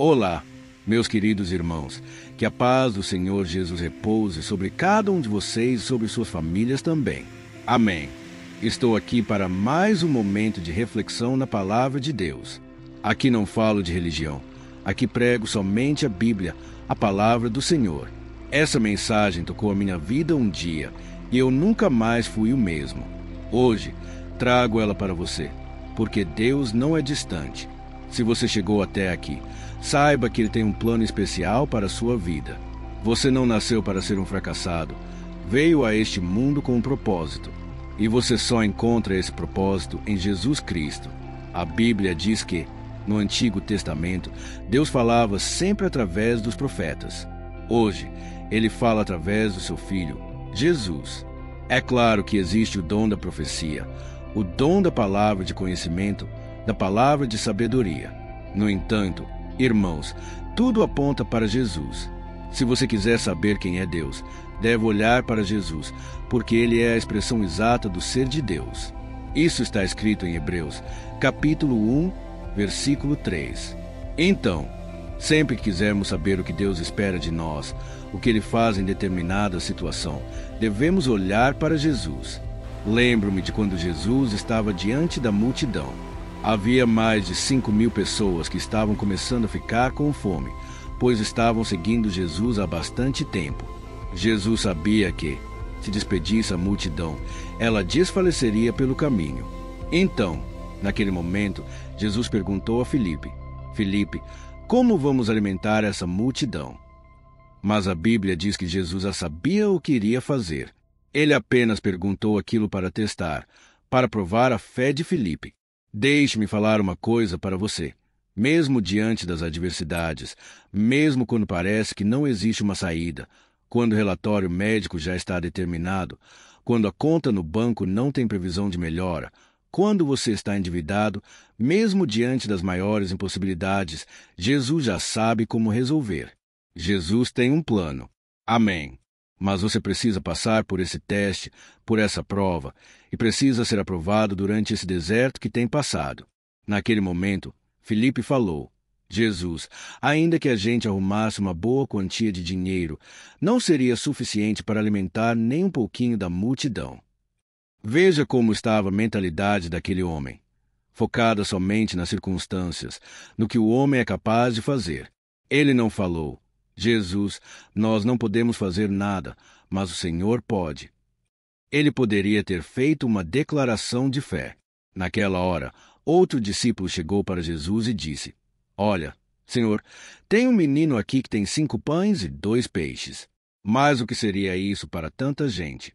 Olá, meus queridos irmãos, que a paz do Senhor Jesus repouse sobre cada um de vocês e sobre suas famílias também. Amém. Estou aqui para mais um momento de reflexão na Palavra de Deus. Aqui não falo de religião, aqui prego somente a Bíblia, a Palavra do Senhor. Essa mensagem tocou a minha vida um dia e eu nunca mais fui o mesmo. Hoje, trago ela para você, porque Deus não é distante. Se você chegou até aqui, saiba que Ele tem um plano especial para a sua vida. Você não nasceu para ser um fracassado. Veio a este mundo com um propósito. E você só encontra esse propósito em Jesus Cristo. A Bíblia diz que, no Antigo Testamento, Deus falava sempre através dos profetas. Hoje, Ele fala através do seu Filho, Jesus. É claro que existe o dom da profecia, o dom da palavra de conhecimento, da palavra de sabedoria. No entanto, irmãos, tudo aponta para Jesus. Se você quiser saber quem é Deus, deve olhar para Jesus, porque Ele é a expressão exata do ser de Deus. Isso está escrito em Hebreus, capítulo 1, versículo 3. Então, sempre que quisermos saber o que Deus espera de nós, o que Ele faz em determinada situação, devemos olhar para Jesus. Lembro-me de quando Jesus estava diante da multidão. Havia mais de 5.000 pessoas que estavam começando a ficar com fome, pois estavam seguindo Jesus há bastante tempo. Jesus sabia que, se despedisse a multidão, ela desfaleceria pelo caminho. Então, naquele momento, Jesus perguntou a Filipe: Filipe, como vamos alimentar essa multidão? Mas a Bíblia diz que Jesus já sabia o que iria fazer. Ele apenas perguntou aquilo para testar, para provar a fé de Filipe. Deixe-me falar uma coisa para você. Mesmo diante das adversidades, mesmo quando parece que não existe uma saída, quando o relatório médico já está determinado, quando a conta no banco não tem previsão de melhora, quando você está endividado, mesmo diante das maiores impossibilidades, Jesus já sabe como resolver. Jesus tem um plano. Amém. Mas você precisa passar por esse teste, por essa prova, e precisa ser aprovado durante esse deserto que tem passado. Naquele momento, Filipe falou: Jesus, ainda que a gente arrumasse uma boa quantia de dinheiro, não seria suficiente para alimentar nem um pouquinho da multidão. Veja como estava a mentalidade daquele homem, focada somente nas circunstâncias, no que o homem é capaz de fazer. Ele não falou: Jesus, nós não podemos fazer nada, mas o Senhor pode. Ele poderia ter feito uma declaração de fé. Naquela hora, outro discípulo chegou para Jesus e disse: Olha, Senhor, tem um menino aqui que tem 5 pães e 2 peixes. Mas o que seria isso para tanta gente?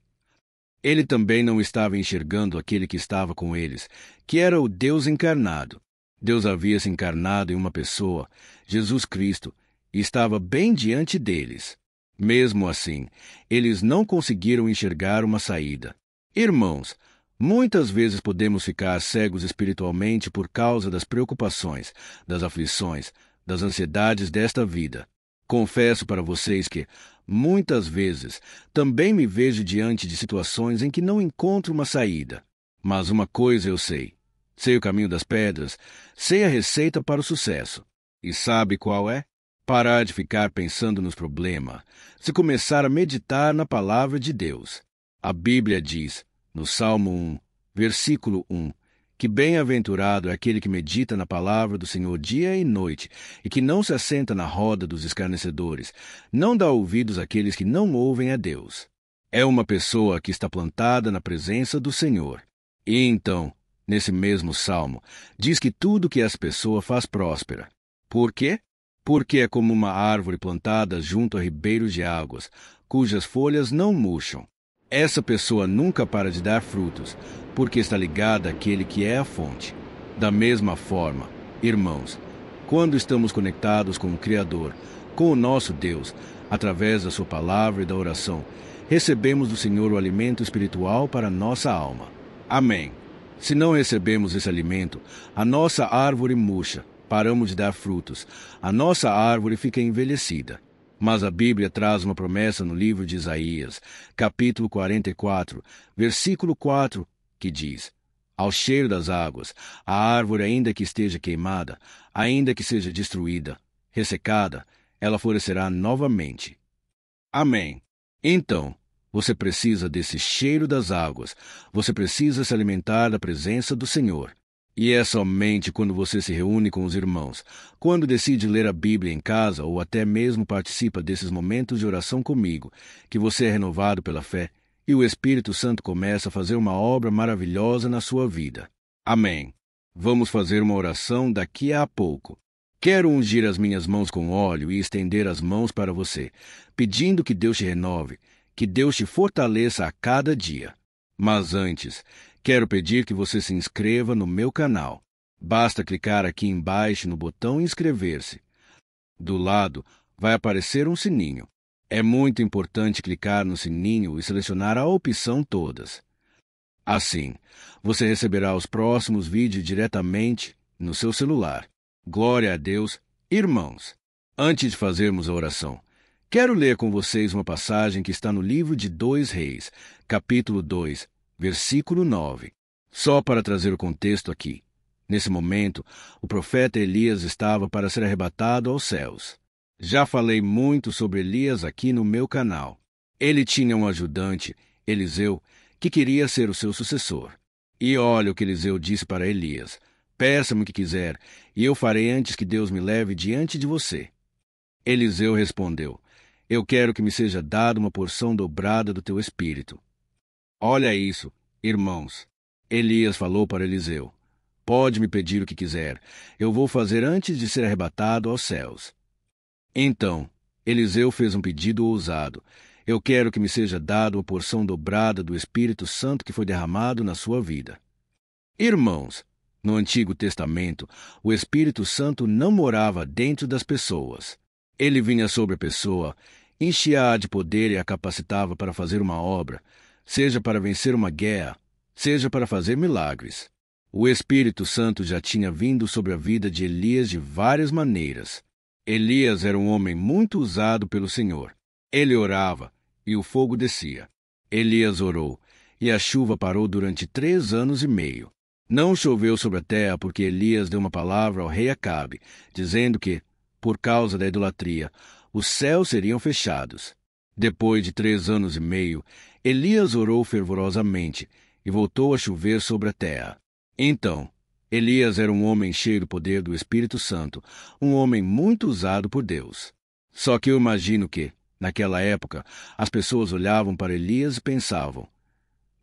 Ele também não estava enxergando aquele que estava com eles, que era o Deus encarnado. Deus havia se encarnado em uma pessoa, Jesus Cristo, e estava bem diante deles. Mesmo assim, eles não conseguiram enxergar uma saída. Irmãos, muitas vezes podemos ficar cegos espiritualmente por causa das preocupações, das aflições, das ansiedades desta vida. Confesso para vocês que, muitas vezes, também me vejo diante de situações em que não encontro uma saída. Mas uma coisa eu sei. Sei o caminho das pedras, sei a receita para o sucesso. E sabe qual é? Parar de ficar pensando nos problemas, se começar a meditar na palavra de Deus. A Bíblia diz, no Salmo 1, versículo 1, que bem-aventurado é aquele que medita na palavra do Senhor dia e noite, e que não se assenta na roda dos escarnecedores, não dá ouvidos àqueles que não ouvem a Deus. É uma pessoa que está plantada na presença do Senhor. E então, nesse mesmo salmo, diz que tudo que essa pessoa faz próspera. Por quê? Porque é como uma árvore plantada junto a ribeiros de águas, cujas folhas não murcham. Essa pessoa nunca para de dar frutos, porque está ligada àquele que é a fonte. Da mesma forma, irmãos, quando estamos conectados com o Criador, com o nosso Deus, através da sua palavra e da oração, recebemos do Senhor o alimento espiritual para a nossa alma. Amém. Se não recebemos esse alimento, a nossa árvore murcha. Paramos de dar frutos, a nossa árvore fica envelhecida. Mas a Bíblia traz uma promessa no livro de Isaías, capítulo 44, versículo 4, que diz: Ao cheiro das águas, a árvore, ainda que esteja queimada, ainda que seja destruída, ressecada, ela florescerá novamente. Amém. Então, você precisa desse cheiro das águas. Você precisa se alimentar da presença do Senhor. E é somente quando você se reúne com os irmãos, quando decide ler a Bíblia em casa ou até mesmo participa desses momentos de oração comigo, que você é renovado pela fé e o Espírito Santo começa a fazer uma obra maravilhosa na sua vida. Amém. Vamos fazer uma oração daqui a pouco. Quero ungir as minhas mãos com óleo e estender as mãos para você, pedindo que Deus te renove, que Deus te fortaleça a cada dia. Mas antes, quero pedir que você se inscreva no meu canal. Basta clicar aqui embaixo no botão inscrever-se. Do lado, vai aparecer um sininho. É muito importante clicar no sininho e selecionar a opção todas. Assim, você receberá os próximos vídeos diretamente no seu celular. Glória a Deus, irmãos. Antes de fazermos a oração, quero ler com vocês uma passagem que está no livro de 2 Reis, capítulo 2, versículo 9. Só para trazer o contexto aqui. Nesse momento, o profeta Elias estava para ser arrebatado aos céus. Já falei muito sobre Elias aqui no meu canal. Ele tinha um ajudante, Eliseu, que queria ser o seu sucessor. E olha o que Eliseu disse para Elias: peça-me o que quiser, e eu farei antes que Deus me leve diante de você. Eliseu respondeu: eu quero que me seja dada uma porção dobrada do teu espírito. Olha isso, irmãos. Elias falou para Eliseu: pode me pedir o que quiser, eu vou fazer antes de ser arrebatado aos céus. Então, Eliseu fez um pedido ousado: eu quero que me seja dado a porção dobrada do Espírito Santo que foi derramado na sua vida. Irmãos, no Antigo Testamento, o Espírito Santo não morava dentro das pessoas. Ele vinha sobre a pessoa, enchia-a de poder e a capacitava para fazer uma obra, seja para vencer uma guerra, seja para fazer milagres. O Espírito Santo já tinha vindo sobre a vida de Elias de várias maneiras. Elias era um homem muito usado pelo Senhor. Ele orava, e o fogo descia. Elias orou, e a chuva parou durante 3 anos e meio. Não choveu sobre a terra porque Elias deu uma palavra ao rei Acabe, dizendo que, por causa da idolatria, os céus seriam fechados. Depois de 3 anos e meio, Elias orou fervorosamente, e voltou a chover sobre a terra. Então, Elias era um homem cheio do poder do Espírito Santo, um homem muito usado por Deus. Só que eu imagino que, naquela época, as pessoas olhavam para Elias e pensavam: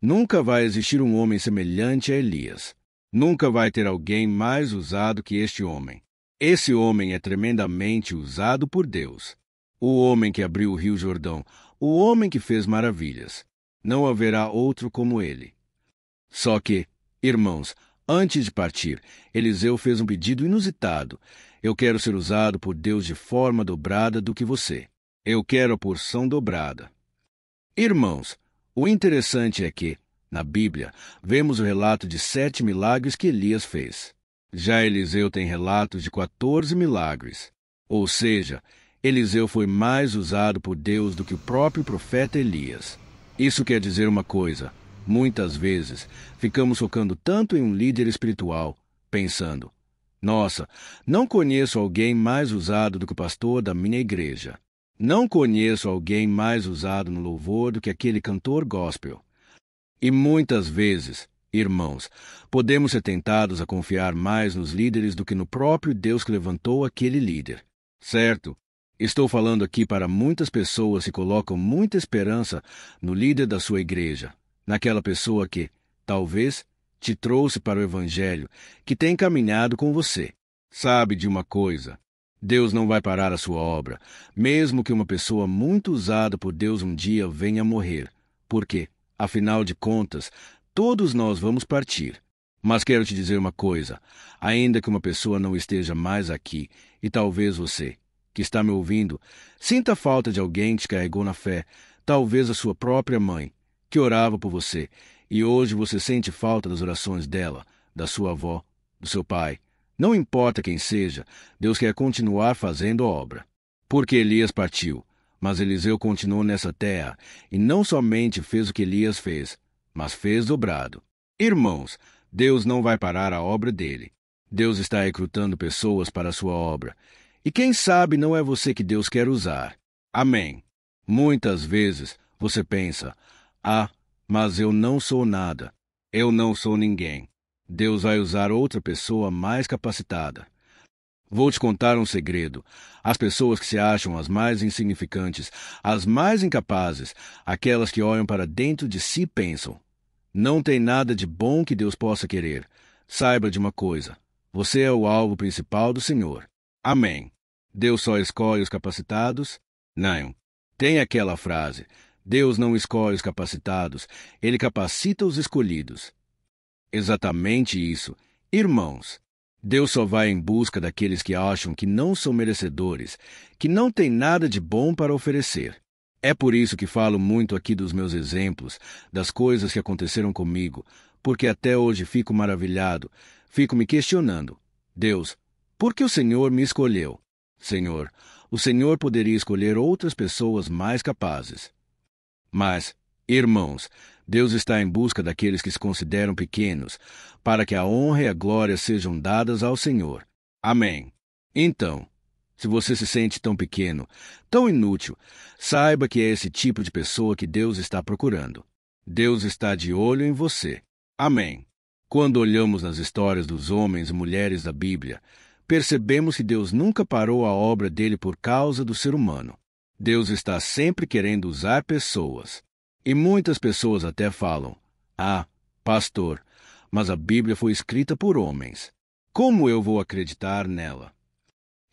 nunca vai existir um homem semelhante a Elias. Nunca vai ter alguém mais usado que este homem. Esse homem é tremendamente usado por Deus. O homem que abriu o rio Jordão, o homem que fez maravilhas. Não haverá outro como ele. Só que, irmãos, antes de partir, Eliseu fez um pedido inusitado: eu quero ser usado por Deus de forma dobrada do que você. Eu quero a porção dobrada. Irmãos, o interessante é que, na Bíblia, vemos o relato de 7 milagres que Elias fez. Já Eliseu tem relatos de 14 milagres. Ou seja, Eliseu foi mais usado por Deus do que o próprio profeta Elias. Isso quer dizer uma coisa: muitas vezes ficamos focando tanto em um líder espiritual, pensando: nossa, não conheço alguém mais usado do que o pastor da minha igreja. Não conheço alguém mais usado no louvor do que aquele cantor gospel. E muitas vezes, irmãos, podemos ser tentados a confiar mais nos líderes do que no próprio Deus que levantou aquele líder. Certo? Estou falando aqui para muitas pessoas que colocam muita esperança no líder da sua igreja, naquela pessoa que, talvez, te trouxe para o Evangelho, que tem caminhado com você. Sabe de uma coisa? Deus não vai parar a sua obra, mesmo que uma pessoa muito usada por Deus um dia venha a morrer, porque, afinal de contas, todos nós vamos partir. Mas quero te dizer uma coisa: ainda que uma pessoa não esteja mais aqui, e talvez você, que está me ouvindo, sinta falta de alguém que te carregou na fé, talvez a sua própria mãe, que orava por você, e hoje você sente falta das orações dela, da sua avó, do seu pai. Não importa quem seja, Deus quer continuar fazendo a obra. Porque Elias partiu, mas Eliseu continuou nessa terra, e não somente fez o que Elias fez, mas fez dobrado. Irmãos, Deus não vai parar a obra dele. Deus está recrutando pessoas para a sua obra. E quem sabe não é você que Deus quer usar. Amém. Muitas vezes você pensa, mas eu não sou nada. Eu não sou ninguém. Deus vai usar outra pessoa mais capacitada. Vou te contar um segredo. As pessoas que se acham as mais insignificantes, as mais incapazes, aquelas que olham para dentro de si pensam: não tem nada de bom que Deus possa querer. Saiba de uma coisa: você é o alvo principal do Senhor. Amém. Deus só escolhe os capacitados? Não. Tem aquela frase: Deus não escolhe os capacitados, Ele capacita os escolhidos. Exatamente isso. Irmãos, Deus só vai em busca daqueles que acham que não são merecedores, que não têm nada de bom para oferecer. É por isso que falo muito aqui dos meus exemplos, das coisas que aconteceram comigo, porque até hoje fico maravilhado, fico me questionando: Deus, por que o Senhor me escolheu? Senhor, o Senhor poderia escolher outras pessoas mais capazes. Mas, irmãos, Deus está em busca daqueles que se consideram pequenos, para que a honra e a glória sejam dadas ao Senhor. Amém. Então, se você se sente tão pequeno, tão inútil, saiba que é esse tipo de pessoa que Deus está procurando. Deus está de olho em você. Amém. Quando olhamos nas histórias dos homens e mulheres da Bíblia, percebemos que Deus nunca parou a obra dele por causa do ser humano. Deus está sempre querendo usar pessoas. E muitas pessoas até falam: pastor, mas a Bíblia foi escrita por homens. Como eu vou acreditar nela?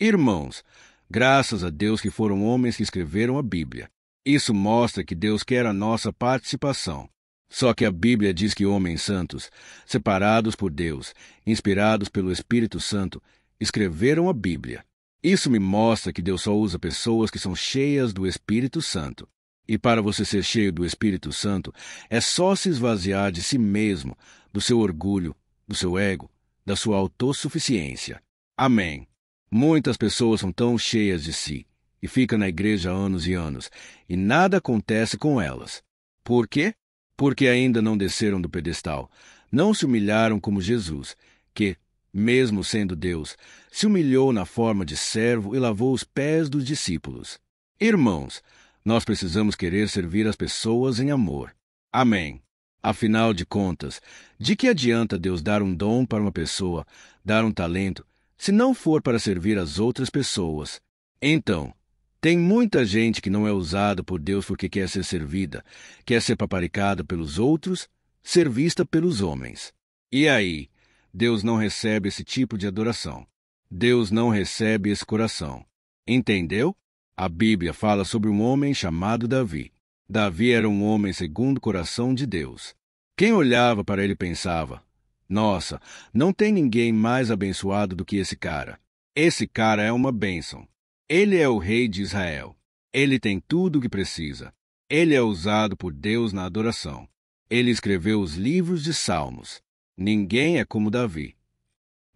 Irmãos, graças a Deus que foram homens que escreveram a Bíblia. Isso mostra que Deus quer a nossa participação. Só que a Bíblia diz que homens santos, separados por Deus, inspirados pelo Espírito Santo, escreveram a Bíblia. Isso me mostra que Deus só usa pessoas que são cheias do Espírito Santo. E para você ser cheio do Espírito Santo, é só se esvaziar de si mesmo, do seu orgulho, do seu ego, da sua autossuficiência. Amém. Muitas pessoas são tão cheias de si e ficam na igreja há anos e anos, e nada acontece com elas. Por quê? Porque ainda não desceram do pedestal, não se humilharam como Jesus, que, mesmo sendo Deus, se humilhou na forma de servo e lavou os pés dos discípulos. Irmãos, nós precisamos querer servir as pessoas em amor. Amém. Afinal de contas, de que adianta Deus dar um dom para uma pessoa, dar um talento, se não for para servir as outras pessoas? Então, tem muita gente que não é usada por Deus porque quer ser servida, quer ser paparicada pelos outros, ser vista pelos homens. E aí, Deus não recebe esse tipo de adoração. Deus não recebe esse coração. Entendeu? A Bíblia fala sobre um homem chamado Davi. Davi era um homem segundo o coração de Deus. Quem olhava para ele pensava: nossa, não tem ninguém mais abençoado do que esse cara. Esse cara é uma bênção. Ele é o rei de Israel. Ele tem tudo o que precisa. Ele é usado por Deus na adoração. Ele escreveu os livros de Salmos. Ninguém é como Davi.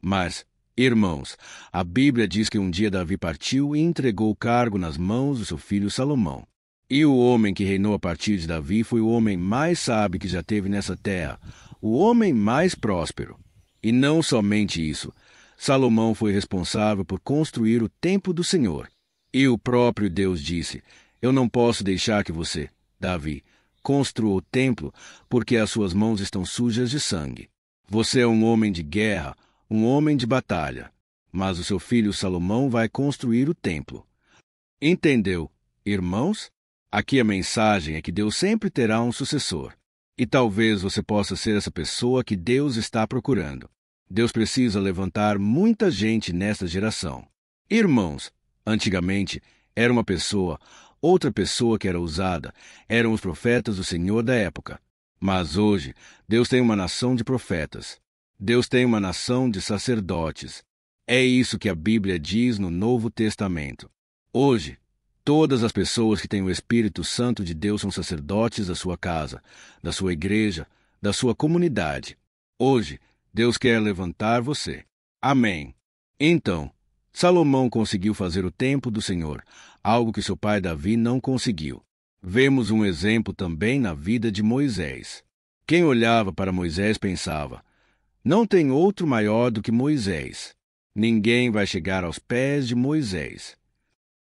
Mas, irmãos, a Bíblia diz que um dia Davi partiu e entregou o cargo nas mãos do seu filho Salomão. E o homem que reinou a partir de Davi foi o homem mais sábio que já teve nessa terra, o homem mais próspero. E não somente isso, Salomão foi responsável por construir o templo do Senhor. E o próprio Deus disse: eu não posso deixar que você, Davi, construa o templo, porque as suas mãos estão sujas de sangue. Você é um homem de guerra, um homem de batalha, mas o seu filho Salomão vai construir o templo. Entendeu, irmãos? Aqui a mensagem é que Deus sempre terá um sucessor. E talvez você possa ser essa pessoa que Deus está procurando. Deus precisa levantar muita gente nesta geração. Irmãos, antigamente era uma pessoa, outra pessoa que era usada, eram os profetas do Senhor da época. Mas hoje, Deus tem uma nação de profetas. Deus tem uma nação de sacerdotes. É isso que a Bíblia diz no Novo Testamento. Hoje, todas as pessoas que têm o Espírito Santo de Deus são sacerdotes da sua casa, da sua igreja, da sua comunidade. Hoje, Deus quer levantar você. Amém. Então, Salomão conseguiu fazer o templo do Senhor, algo que seu pai Davi não conseguiu. Vemos um exemplo também na vida de Moisés. Quem olhava para Moisés pensava: não tem outro maior do que Moisés. Ninguém vai chegar aos pés de Moisés.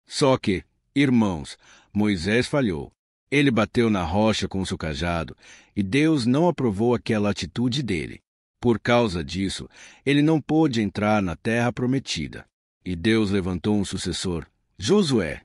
Só que, irmãos, Moisés falhou. Ele bateu na rocha com seu cajado, e Deus não aprovou aquela atitude dele. Por causa disso, ele não pôde entrar na terra prometida. E Deus levantou um sucessor, Josué,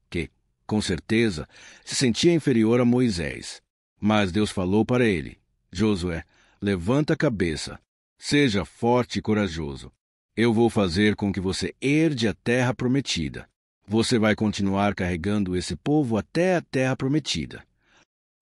que, com certeza, se sentia inferior a Moisés. Mas Deus falou para ele: Josué, levanta a cabeça, seja forte e corajoso. Eu vou fazer com que você herde a terra prometida. Você vai continuar carregando esse povo até a terra prometida.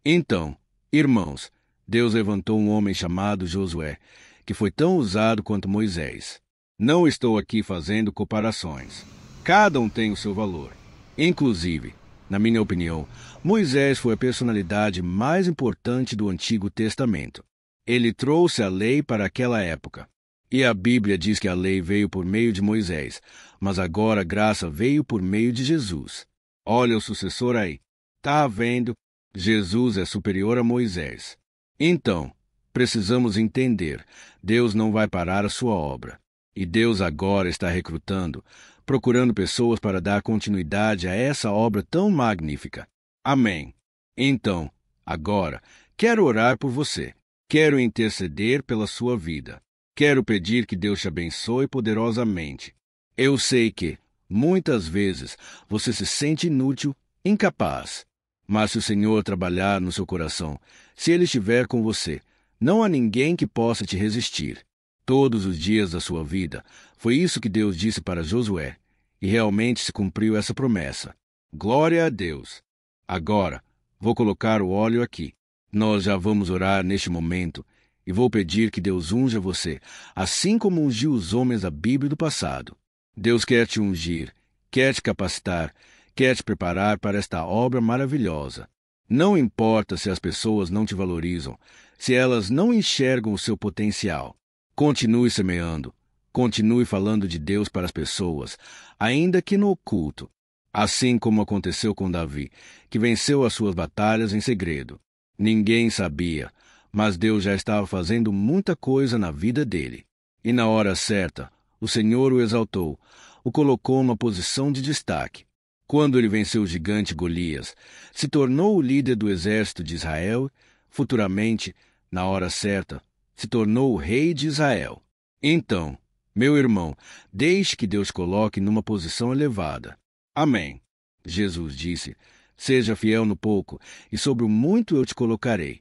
Então, irmãos, Deus levantou um homem chamado Josué, que foi tão usado quanto Moisés. Não estou aqui fazendo comparações. Cada um tem o seu valor. Inclusive, na minha opinião, Moisés foi a personalidade mais importante do Antigo Testamento. Ele trouxe a lei para aquela época. E a Bíblia diz que a lei veio por meio de Moisés, mas agora a graça veio por meio de Jesus. Olha o sucessor aí. Está vendo? Jesus é superior a Moisés. Então, precisamos entender, Deus não vai parar a sua obra. E Deus agora está recrutando, procurando pessoas para dar continuidade a essa obra tão magnífica. Amém. Então, agora, quero orar por você. Quero interceder pela sua vida. Quero pedir que Deus te abençoe poderosamente. Eu sei que, muitas vezes, você se sente inútil, incapaz. Mas se o Senhor trabalhar no seu coração, se Ele estiver com você, não há ninguém que possa te resistir. Todos os dias da sua vida, foi isso que Deus disse para Josué, e realmente se cumpriu essa promessa. Glória a Deus! Agora, vou colocar o óleo aqui. Nós já vamos orar neste momento, e vou pedir que Deus unja você, assim como ungiu os homens da Bíblia do passado. Deus quer te ungir, quer te capacitar, quer te preparar para esta obra maravilhosa. Não importa se as pessoas não te valorizam, se elas não enxergam o seu potencial. Continue semeando, continue falando de Deus para as pessoas, ainda que no oculto, assim como aconteceu com Davi, que venceu as suas batalhas em segredo. Ninguém sabia, mas Deus já estava fazendo muita coisa na vida dele. E na hora certa, o Senhor o exaltou, o colocou numa posição de destaque. Quando ele venceu o gigante Golias, se tornou o líder do exército de Israel, futuramente, na hora certa, se tornou o rei de Israel. Então, meu irmão, deixe que Deus coloque numa posição elevada. Amém. Jesus disse: seja fiel no pouco, e sobre o muito eu te colocarei.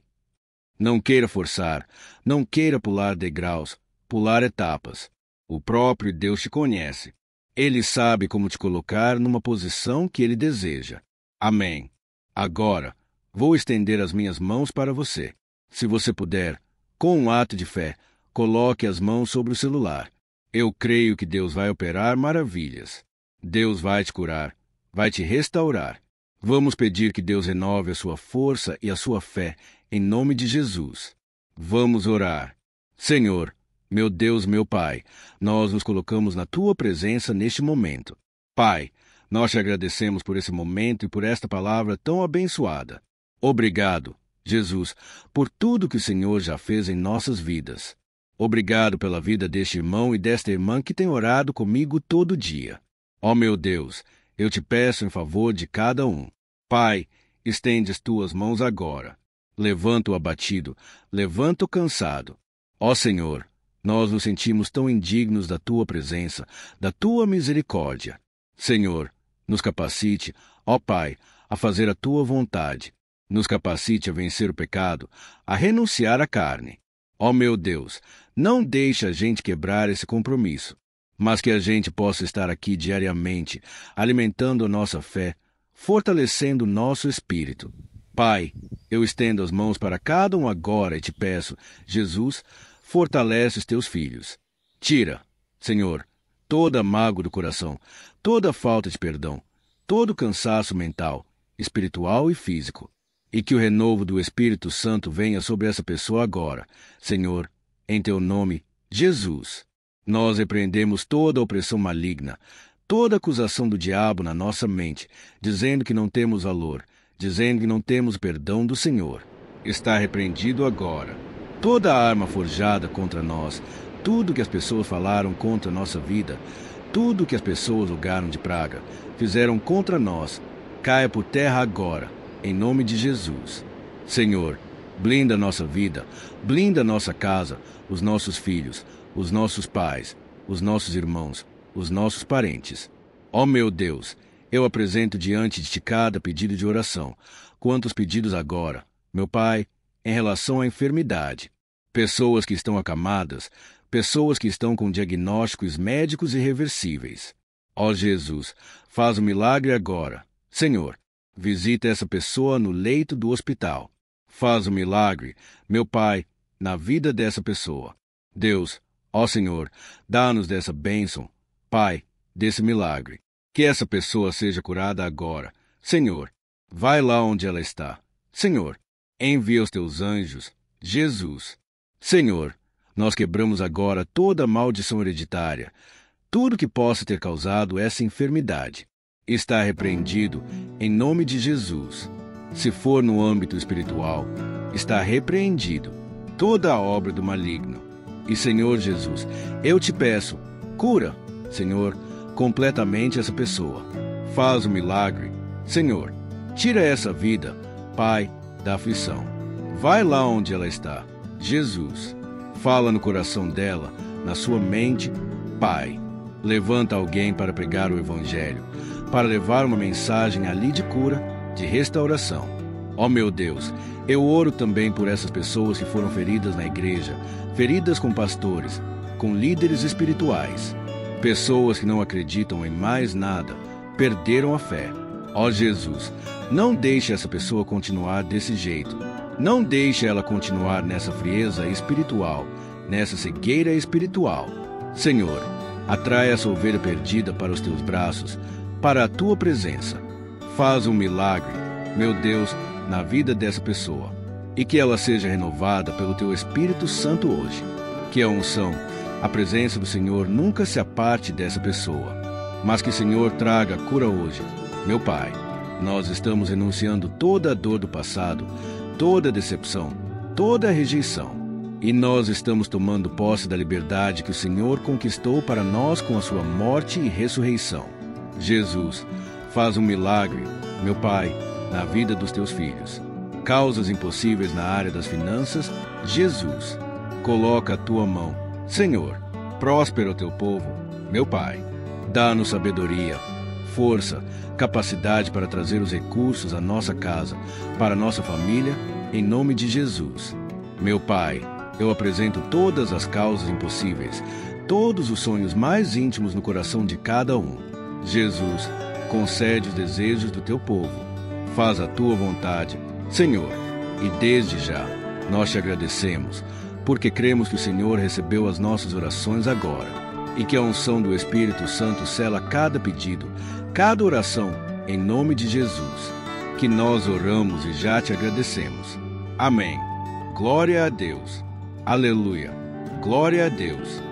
Não queira forçar, não queira pular degraus, pular etapas. O próprio Deus te conhece. Ele sabe como te colocar numa posição que Ele deseja. Amém. Agora, vou estender as minhas mãos para você. Se você puder, com um ato de fé, coloque as mãos sobre o celular. Eu creio que Deus vai operar maravilhas. Deus vai te curar, vai te restaurar. Vamos pedir que Deus renove a sua força e a sua fé, em nome de Jesus. Vamos orar. Senhor, meu Deus, meu Pai, nós nos colocamos na Tua presença neste momento. Pai, nós te agradecemos por esse momento e por esta palavra tão abençoada. Obrigado, Jesus, por tudo que o Senhor já fez em nossas vidas. Obrigado pela vida deste irmão e desta irmã que tem orado comigo todo dia. Ó meu Deus, eu te peço em favor de cada um. Pai, estende as tuas mãos agora. Levanta o abatido, levanta o cansado. Ó Senhor, nós nos sentimos tão indignos da tua presença, da tua misericórdia. Senhor, nos capacite, ó Pai, a fazer a tua vontade. Nos capacite a vencer o pecado, a renunciar à carne. Ó meu Deus, não deixe a gente quebrar esse compromisso, mas que a gente possa estar aqui diariamente, alimentando a nossa fé, fortalecendo o nosso espírito. Pai, eu estendo as mãos para cada um agora e te peço, Jesus, fortalece os teus filhos. Tira, Senhor, toda mágoa do coração, toda falta de perdão, todo cansaço mental, espiritual e físico. E que o renovo do Espírito Santo venha sobre essa pessoa agora. Senhor, em teu nome, Jesus. Nós repreendemos toda a opressão maligna, toda acusação do diabo na nossa mente, dizendo que não temos valor, dizendo que não temos o perdão do Senhor. Está repreendido agora. Toda arma forjada contra nós, Tudo que as pessoas falaram contra a nossa vida, tudo que as pessoas julgaram de praga, fizeram contra nós, caia por terra agora, em nome de Jesus. Senhor, blinda a nossa vida, blinda a nossa casa, os nossos filhos, os nossos pais, os nossos irmãos, os nossos parentes. Ó meu Deus, eu apresento diante de ti cada pedido de oração. Quantos pedidos agora, meu Pai, em relação à enfermidade. Pessoas que estão acamadas, pessoas que estão com diagnósticos médicos irreversíveis. Ó Jesus, faz um milagre agora. Senhor, visita essa pessoa no leito do hospital. Faz um milagre, meu Pai, na vida dessa pessoa. Deus, ó Senhor, dá-nos dessa bênção, Pai, desse milagre. Que essa pessoa seja curada agora. Senhor, vai lá onde ela está. Senhor, envia os teus anjos. Jesus. Senhor, nós quebramos agora toda maldição hereditária. Tudo que possa ter causado essa enfermidade está repreendido em nome de Jesus. Se for no âmbito espiritual, está repreendido toda a obra do maligno. E, Senhor Jesus, eu te peço, cura, Senhor, completamente essa pessoa. Faz um milagre. Senhor, tira essa vida, Pai, da aflição. Vai lá onde ela está. Jesus, fala no coração dela, na sua mente, Pai. Levanta alguém para pregar o Evangelho, para levar uma mensagem ali de cura, de restauração. Ó meu Deus, eu oro também por essas pessoas que foram feridas na igreja, feridas com pastores, com líderes espirituais. Pessoas que não acreditam em mais nada, perderam a fé. Ó Jesus, não deixe essa pessoa continuar desse jeito. Não deixe ela continuar nessa frieza espiritual, nessa cegueira espiritual. Senhor, atrai essa ovelha perdida para os teus braços, para a tua presença. Faz um milagre, meu Deus, na vida dessa pessoa, e que ela seja renovada pelo teu Espírito Santo hoje. Que a unção, a presença do Senhor nunca se aparte dessa pessoa, mas que o Senhor traga cura hoje. Meu Pai, nós estamos renunciando toda a dor do passado, toda a decepção, toda a rejeição, e nós estamos tomando posse da liberdade que o Senhor conquistou para nós com a sua morte e ressurreição. Jesus, faz um milagre, meu Pai, na vida dos teus filhos. Causas impossíveis na área das finanças, Jesus, coloca a tua mão. Senhor, próspera o teu povo, meu Pai. Dá-nos sabedoria, força, capacidade para trazer os recursos à nossa casa, para a nossa família, em nome de Jesus. Meu Pai, eu apresento todas as causas impossíveis, todos os sonhos mais íntimos no coração de cada um. Jesus, concede os desejos do teu povo. Faz a tua vontade, Senhor, e desde já nós te agradecemos, porque cremos que o Senhor recebeu as nossas orações agora, e que a unção do Espírito Santo sela cada pedido, cada oração, em nome de Jesus, que nós oramos e já te agradecemos. Amém. Glória a Deus. Aleluia. Glória a Deus.